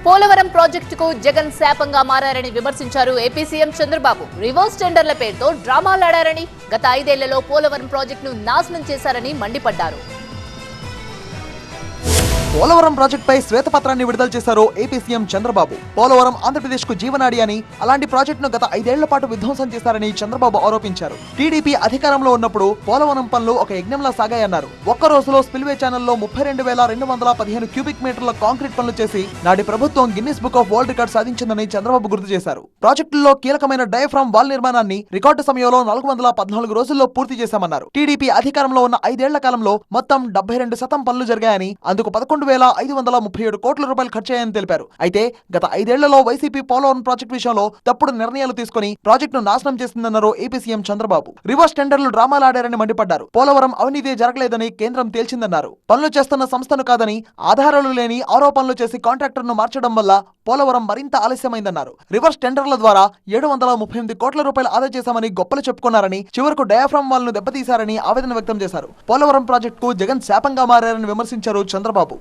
పోలవరం ప్రాజెక్టుకు జగన్ శాపంగా మారారని విమర్శించారు ఏపీ సీఎం చంద్రబాబు. రివర్స్ టెండర్ల పేరుతో డ్రామాలాడారని, గత 5 ఏళ్లలో పోలవరం ప్రాజెక్టును నాశనం చేశారని మండిపడ్డారు. పోలవరం ప్రాజెక్టుపై శ్వేతపత్రాన్ని విడుదల చేశారు ఏపీ సీఎం చంద్రబాబు. పోలవరం ఆంధ్రప్రదేశ్ కు జీవనాడి అని, అలాంటి ప్రాజెక్టును గత 5 ఏళ్ల పాటు విధ్వంసం చేశారని చంద్రబాబు ఆరోపించారు. టీడీపీ అధికారంలో ఉన్నప్పుడు పోలవరం పనులు ఒక యజ్ఞంలా సాగాయన్నారు. ఒక్క రోజులో స్పిల్వే ఛానల్లో 32,215 క్యూబిక్ మీటర్ల కాంక్రీట్ పనులు చేసి నాటి ప్రభుత్వం Guinness book of world record సాధించిందని చంద్రబాబు గుర్తు చేశారు. ప్రాజెక్టుల్లో కీలకమైన డయాఫ్రామ్ వాల్ నిర్మాణాన్ని రికార్డు సమయంలో 414 రోజుల్లో పూర్తి చేశామన్నారు. టీడీపీ అధికారంలో ఉన్న 5 ఏళ్ల కాలంలో మొత్తం 72% పనులు జరిగాయని, అందుకు 11,537 కోట్ల రూపాయలు ఖర్చయ్యాయని తెలిపారు. అయితే గత 5 ఏళ్లలో వైసీపీ పోలవరం ప్రాజెక్టు విషయంలో తప్పుడు నిర్ణయాలు తీసుకుని ప్రాజెక్టును నాశనం చేసిందన్నారు ఏపీ సీఎం చంద్రబాబు. రివర్స్ టెండర్లు డ్రామాలాడారని మండిపడ్డారు. పోలవరం అవినీతి జరగలేదని కేంద్రం తేల్చిందన్నారు. పనులు చేస్తున్న సంస్థను కాదని, ఆధారాలు లేని ఆరోపణలు చేసి కాంట్రాక్టర్ను మార్చడం వల్ల పోలవరం మరింత ఆలస్యమైందన్నారు. రివర్స్ టెండర్ల ద్వారా 738 కోట్ల రూపాయలు ఆదా చేశామని గొప్పలు చెప్పుకున్నారని, చివరకు డయాఫ్రామ్ వాల్ ను దెబ్బతీశారని ఆవేదన వ్యక్తం చేశారు. పోలవరం ప్రాజెక్టుకు జగన్ శాపంగా మారారని విమర్శించారు చంద్రబాబు.